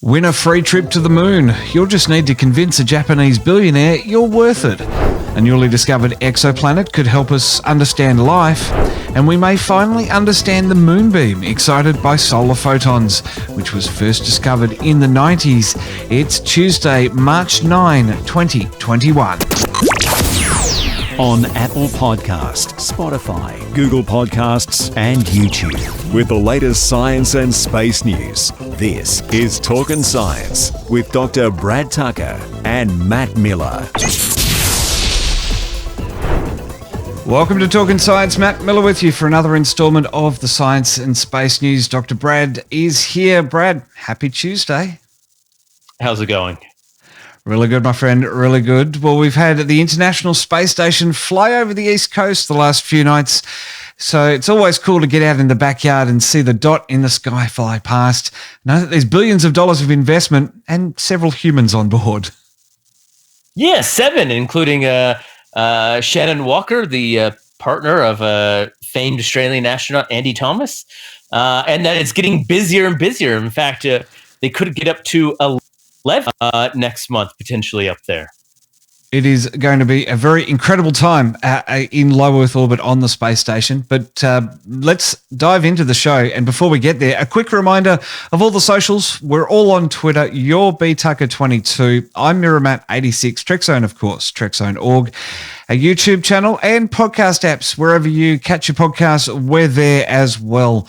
Win a free trip to the moon. You'll just need to convince a Japanese billionaire you're worth it. A newly discovered exoplanet could help us understand life, and we may finally understand the moonbeam excited by solar photons, which was first discovered in the 90s. It's Tuesday, March 9, 2021. On Apple Podcast, Spotify, Google Podcasts, and YouTube. With the latest science and space news, this is Talkin' Science with Dr. Brad Tucker and Matt Miller. Welcome to Talkin' Science. Matt Miller with you for another instalment of the Science and Space News. Dr. Brad is here. Brad, happy Tuesday. How's it going? Really good, my friend. Really good. Well, we've had the International Space Station fly over the East Coast the last few nights. So it's always cool to get out in the backyard and see the dot in the sky fly past. Know that there's billions of dollars of investment and several humans on board. Yeah, 7, including Shannon Walker, the partner of famed Australian astronaut Andy Thomas. And that it's getting busier and busier. In fact, they could get up to 11 next month, potentially up there. It is going to be a very incredible time in low Earth orbit on the space station. But let's dive into the show. And before we get there, a quick reminder of all the socials. We're all on Twitter. You're btucker22. I'm Mirrormat86. Trekzone, of course, Trekzone.org. A YouTube channel and podcast apps. Wherever you catch your podcasts, we're there as well.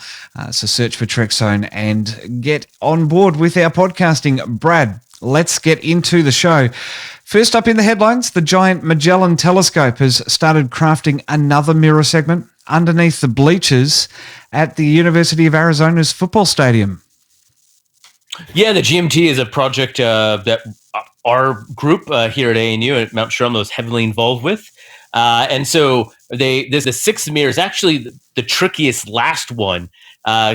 So search for Trekzone and get on board with our podcasting. Brad, let's get into the show. First up in the headlines, the giant Magellan telescope has started crafting another mirror segment underneath the bleachers at the University of Arizona's football stadium. Yeah, the GMT is a project that our group here at ANU at Mount Stromlo was heavily involved with. And so there's the 6 mirrors, actually the trickiest last one.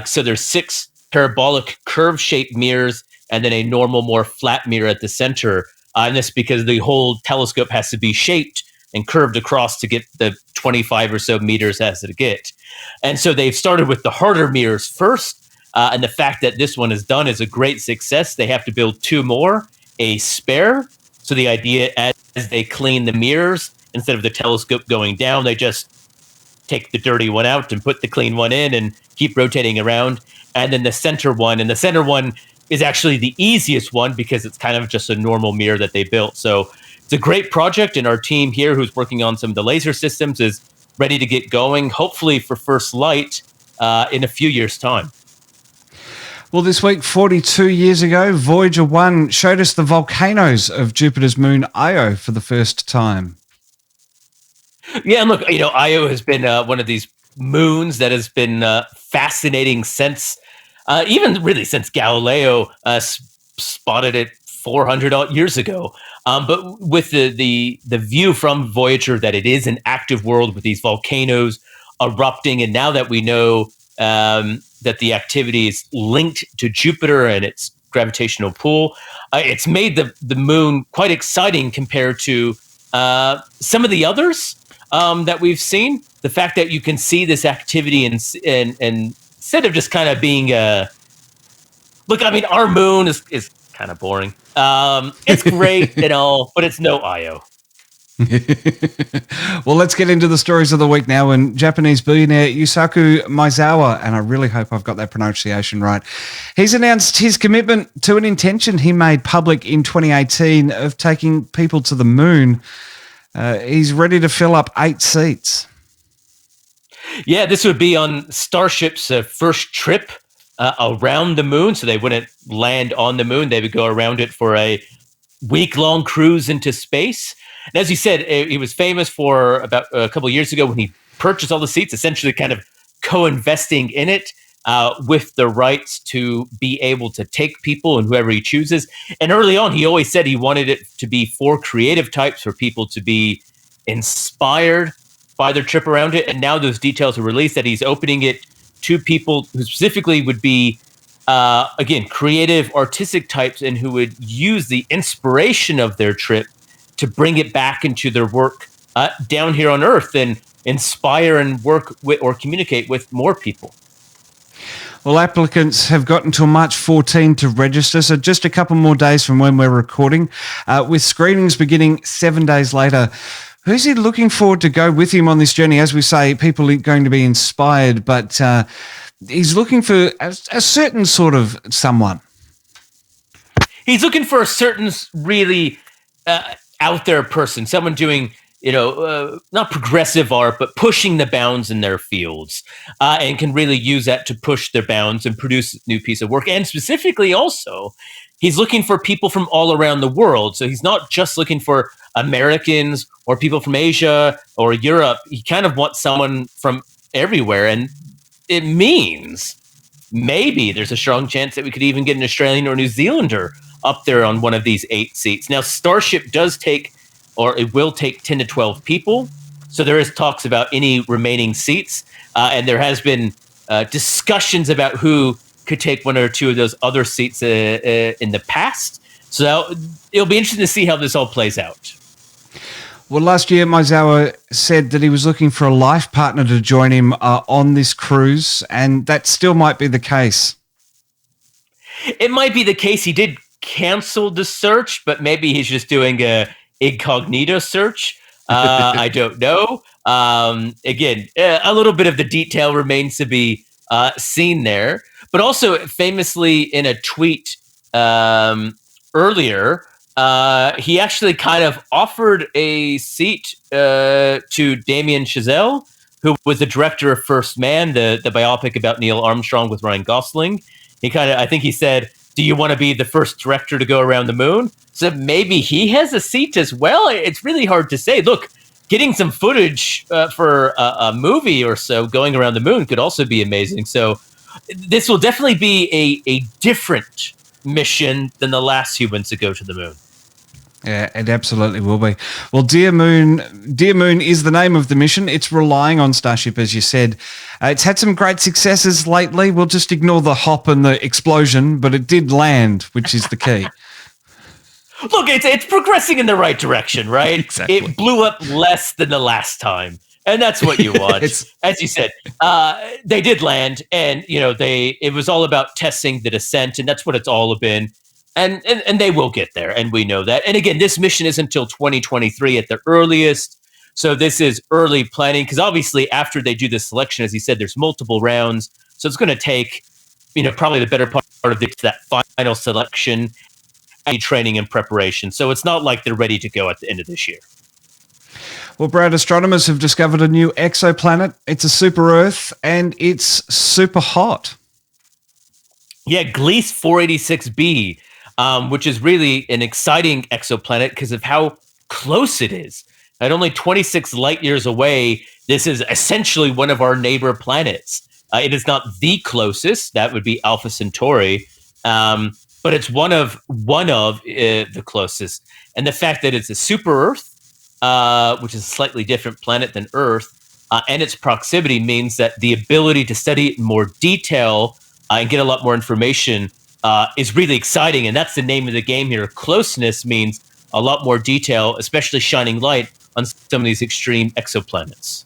So there's 6 parabolic curve-shaped mirrors and then a normal, more flat mirror at the center. And this because the whole telescope has to be shaped and curved across to get the 25 or so meters as it get. And so they've started with the harder mirrors first. And the fact that this one is done is a great success. They have to build 2 more, a spare. So the idea as they clean the mirrors, instead of the telescope going down, they just take the dirty one out and put the clean one in and keep rotating around. And then the center one, is actually the easiest one because it's kind of just a normal mirror that they built. So it's a great project, and our team here who's working on some of the laser systems is ready to get going, hopefully for first light in a few years' time. Well, this week, 42 years ago, Voyager 1 showed us the volcanoes of Jupiter's moon Io for the first time. Yeah, and look, Io has been one of these moons that has been fascinating since even really since Galileo spotted it 400 years ago. But with the view from Voyager that it is an active world with these volcanoes erupting, and now that we know that the activity is linked to Jupiter and its gravitational pull, it's made the moon quite exciting compared to some of the others that we've seen. The fact that you can see this activity and instead of just kind of being our moon is kind of boring. It's great and all, but it's no Io. Well, let's get into the stories of the week now. And Japanese billionaire Yusaku Maezawa, and I really hope I've got that pronunciation right, he's announced his commitment to an intention he made public in 2018 of taking people to the moon. He's ready to fill up 8 seats. Yeah, this would be on Starship's first trip around the moon. So they wouldn't land on the moon. They would go around it for a week-long cruise into space. And as you said, he was famous for about a couple of years ago when he purchased all the seats, essentially kind of co-investing in it with the rights to be able to take people and whoever he chooses. And early on, he always said he wanted it to be for creative types, for people to be inspired by their trip around it. And now those details are released that he's opening it to people who specifically would be, again, creative, artistic types, and who would use the inspiration of their trip to bring it back into their work down here on Earth and inspire and work with or communicate with more people. Well, applicants have got until March 14 to register, so just a couple more days from when we're recording, with screenings beginning 7 days later. Who's he looking forward to go with him on this journey? As we say, people are going to be inspired, but he's looking for a certain sort of someone. He's looking for a certain really out there person, someone doing, not progressive art, but pushing the bounds in their fields, and can really use that to push their bounds and produce a new piece of work. And specifically also, he's looking for people from all around the world. So he's not just looking for Americans or people from Asia or Europe. He kind of wants someone from everywhere. And it means maybe there's a strong chance that we could even get an Australian or New Zealander up there on one of these 8 seats. Now, Starship does take, or it will take 10 to 12 people. So there is talks about any remaining seats. And there has been discussions about who could take one or two of those other seats in the past. So it'll be interesting to see how this all plays out. Well, last year, Maizawa said that he was looking for a life partner to join him on this cruise, and that still might be the case. It might be the case. He did cancel the search, but maybe he's just doing a incognito search. I don't know. Again, a little bit of the detail remains to be seen there. But also, famously, in a tweet earlier, he actually kind of offered a seat to Damien Chazelle, who was the director of First Man, the biopic about Neil Armstrong with Ryan Gosling. I think he said, "Do you want to be the first director to go around the moon?" So maybe he has a seat as well. It's really hard to say. Look, getting some footage for a movie or so going around the moon could also be amazing. So this will definitely be a different mission than the last humans to go to the moon. Yeah, it absolutely will be. Well, Dear Moon is the name of the mission. It's relying on Starship, as you said. It's had some great successes lately. We'll just ignore the hop and the explosion, but it did land, which is the key. Look, it's progressing in the right direction, right? Exactly. It blew up less than the last time, and that's what you want. As you said, they did land, and it was all about testing the descent, and that's what it's all been. And they will get there, and we know that. And again, this mission is until 2023 at the earliest. So this is early planning, because obviously after they do the selection, as he said, there's multiple rounds. So it's going to take, probably the better part of that final selection, and training and preparation. So it's not like they're ready to go at the end of this year. Well, Brad, astronomers have discovered a new exoplanet. It's a super Earth, and it's super hot. Yeah, Gliese 486b. Which is really an exciting exoplanet because of how close it is. At only 26 light years away, this is essentially one of our neighbor planets. It is not the closest; that would be Alpha Centauri, but it's one of the closest. And the fact that it's a super Earth, which is a slightly different planet than Earth, and its proximity means that the ability to study it in more detail and get a lot more information is really exciting, and that's the name of the game here. Closeness means a lot more detail, especially shining light on some of these extreme exoplanets.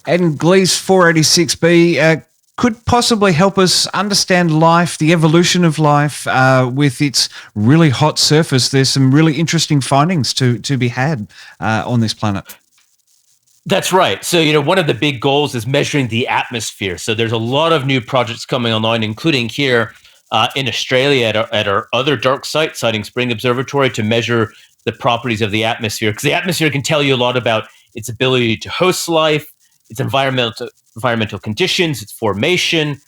And Gliese 486b could possibly help us understand life, the evolution of life, with its really hot surface. There's some really interesting findings to be had on this planet. That's right. So, one of the big goals is measuring the atmosphere. So there's a lot of new projects coming online, including here in Australia at our other dark site, Siding Spring Observatory, to measure the properties of the atmosphere. Because the atmosphere can tell you a lot about its ability to host life, its environmental conditions, its formation.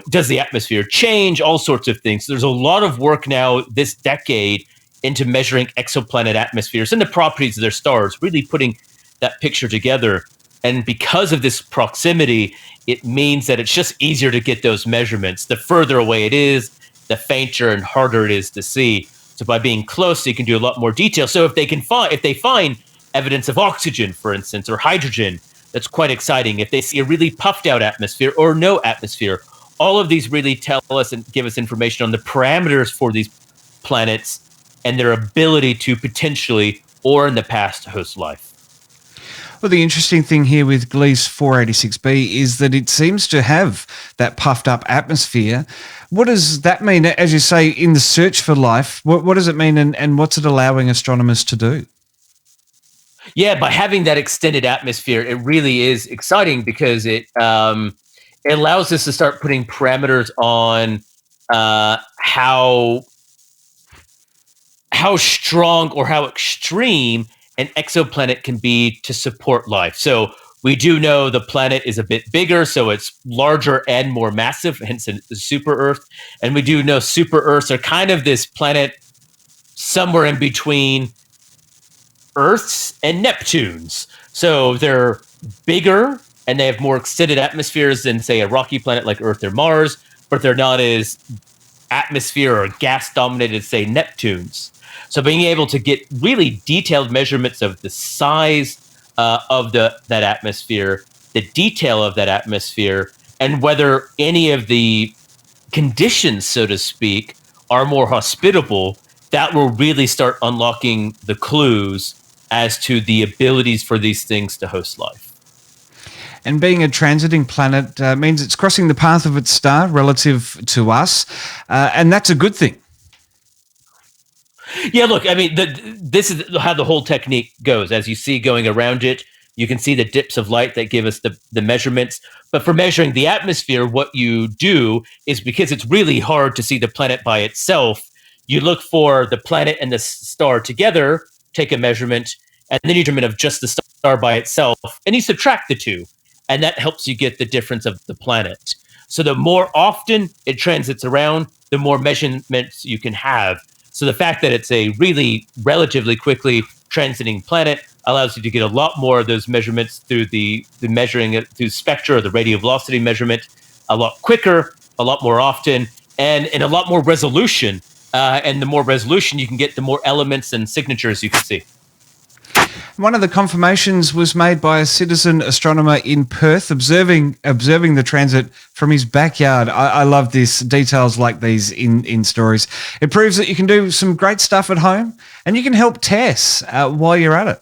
Does the atmosphere change? All sorts of things. So there's a lot of work now this decade into measuring exoplanet atmospheres and the properties of their stars, really putting that picture together. And because of this proximity, it means that it's just easier to get those measurements. The further away it is, the fainter and harder it is to see. So by being close, you can do a lot more detail. So if they find evidence of oxygen, for instance, or hydrogen, that's quite exciting. If they see a really puffed out atmosphere or no atmosphere, all of these really tell us and give us information on the parameters for these planets and their ability to potentially, or in the past, host life. Well, the interesting thing here with Gliese 486b is that it seems to have that puffed up atmosphere. What does that mean, as you say, in the search for life? What does it mean, and what's it allowing astronomers to do? Yeah, by having that extended atmosphere, it really is exciting because it allows us to start putting parameters on how strong or how extreme an exoplanet can be to support life. So we do know the planet is a bit bigger, so it's larger and more massive, hence a super Earth. And we do know super Earths are kind of this planet somewhere in between Earths and Neptunes. So they're bigger and they have more extended atmospheres than, say, a rocky planet like Earth or Mars, but they're not as atmosphere or gas dominated, say, Neptunes. So being able to get really detailed measurements of the size of that atmosphere, the detail of that atmosphere, and whether any of the conditions, so to speak, are more hospitable, that will really start unlocking the clues as to the abilities for these things to host life. And being a transiting planet means it's crossing the path of its star relative to us, and that's a good thing. Yeah, look, I mean, this is how the whole technique goes. As you see going around it, you can see the dips of light that give us the measurements. But for measuring the atmosphere, what you do is, because it's really hard to see the planet by itself, you look for the planet and the star together, take a measurement, and then you determine of just the star by itself, and you subtract the two. And that helps you get the difference of the planet. So the more often it transits around, the more measurements you can have. So the fact that it's a really relatively quickly transiting planet allows you to get a lot more of those measurements through the measuring it through spectra or the radial velocity measurement a lot quicker, a lot more often, and in a lot more resolution. And the more resolution you can get, the more elements and signatures you can see. One of the confirmations was made by a citizen astronomer in Perth, observing the transit from his backyard. I love this, details like these in stories. It proves that you can do some great stuff at home, and you can help Tess while you're at it.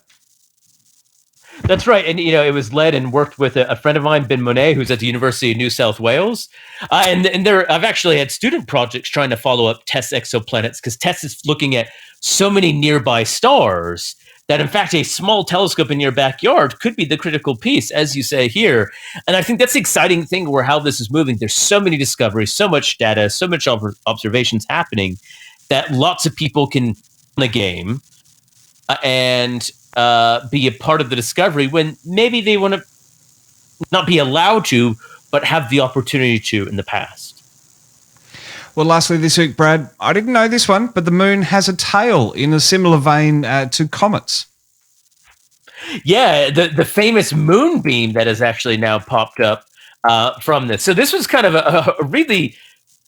That's right. And, it was led and worked with a friend of mine, Ben Monet, who's at the University of New South Wales. And I've actually had student projects trying to follow up Tess exoplanets, because Tess is looking at so many nearby stars that, in fact, a small telescope in your backyard could be the critical piece, as you say here. And I think that's the exciting thing where how this is moving. There's so many discoveries, so much data, so much observations happening that lots of people can play the game and be a part of the discovery when maybe they want to not be allowed to, but have the opportunity to in the past. Well, lastly this week, Brad, I didn't know this one, but the moon has a tail in a similar vein to comets. Yeah, the famous moonbeam that has actually now popped up from this. So this was kind of a really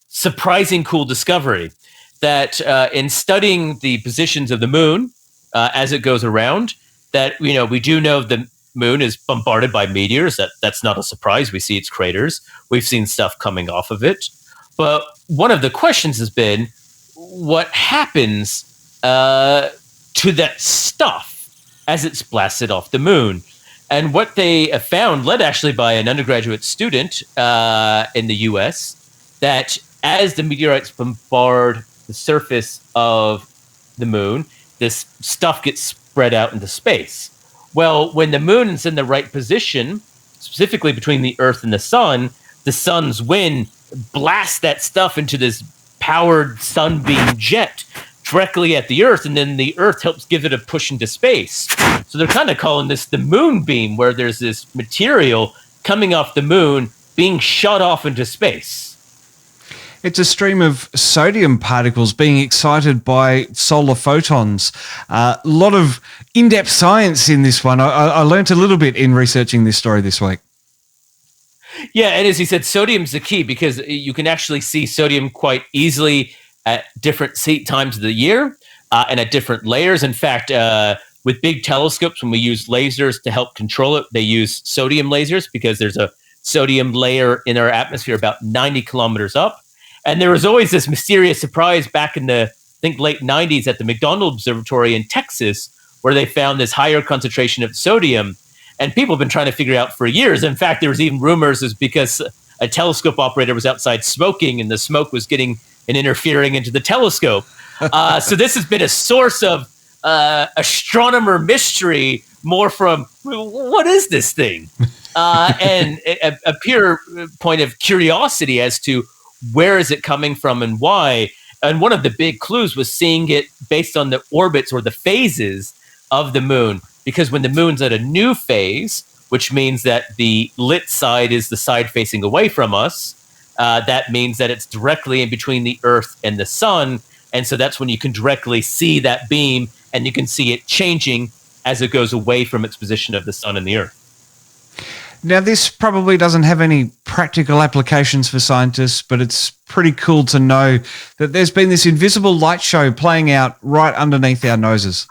surprising, cool discovery that in studying the positions of the moon as it goes around, that we do know the moon is bombarded by meteors. That's not a surprise. We see its craters. We've seen stuff coming off of it. But one of the questions has been, what happens to that stuff as it's blasted off the moon? And what they have found, led actually by an undergraduate student in the US, that as the meteorites bombard the surface of the moon, this stuff gets spread out into space. Well, when the moon is in the right position, specifically between the Earth and the sun's wind blasts that stuff into this powered sunbeam jet directly at the Earth, and then the Earth helps give it a push into space. So they're kind of calling this the moonbeam, where there's this material coming off the moon being shot off into space. It's a stream of sodium particles being excited by solar photons. A lot of in-depth science in this one. I learned a little bit in researching this story this week. Yeah, and as he said, sodium's the key, because you can actually see sodium quite easily at different times of the year and at different layers. In fact, with big telescopes, when we use lasers to help control it, they use sodium lasers because there's a sodium layer in our atmosphere about 90 kilometers up. And there was always this mysterious surprise back in the, I think, late 90s at the Magellan Observatory in Texas, where they found this higher concentration of sodium. And people have been trying to figure out for years. In fact, there was even rumors is because a telescope operator was outside smoking and the smoke was getting and interfering into the telescope. So this has been a source of astronomer mystery, more from what is this thing? And a pure point of curiosity as to where is it coming from and why. And one of the big clues was seeing it based on the orbits or the phases of the moon. Because when the moon's at a new phase, which means that the lit side is the side facing away from us, that means that it's directly in between the Earth and the sun. And so that's when you can directly see that beam and you can see it changing as it goes away from its position of the sun and the Earth. Now, this probably doesn't have any practical applications for scientists, but it's pretty cool to know that there's been this invisible light show playing out right underneath our noses.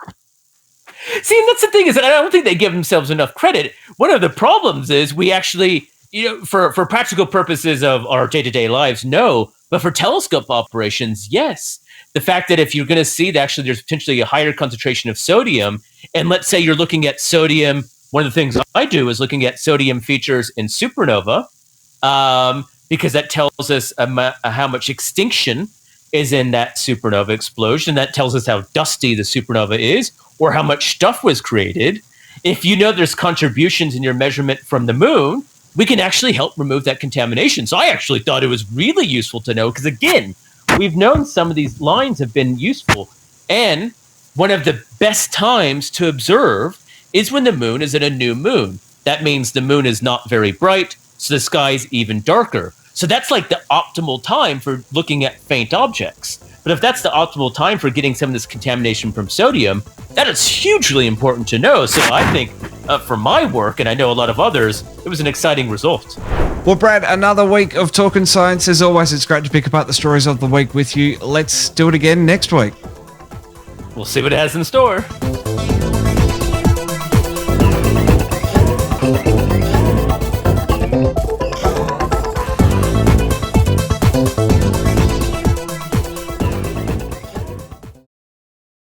See, and that's the thing is that I don't think they give themselves enough credit. One of the problems is we actually, for practical purposes of our day-to-day lives, no. But for telescope operations, yes. The fact that if you're going to see that actually there's potentially a higher concentration of sodium, and let's say you're looking at sodium, one of the things I do is looking at sodium features in supernova, because that tells us how much extinction is in that supernova explosion. That tells us how dusty the supernova is, or how much stuff was created. If you know there's contributions in your measurement from the moon, we can actually help remove that contamination. So I actually thought it was really useful to know because, again, we've known some of these lines have been useful. And one of the best times to observe is when the moon is at a new moon. That means the moon is not very bright, so the sky's even darker. So that's like the optimal time for looking at faint objects. But if that's the optimal time for getting some of this contamination from sodium, that is hugely important to know. So I think for my work, and I know a lot of others, it was an exciting result. Well, Brad, another week of Talking Science. As always, it's great to pick apart the stories of the week with you. Let's do it again next week. We'll see what it has in store.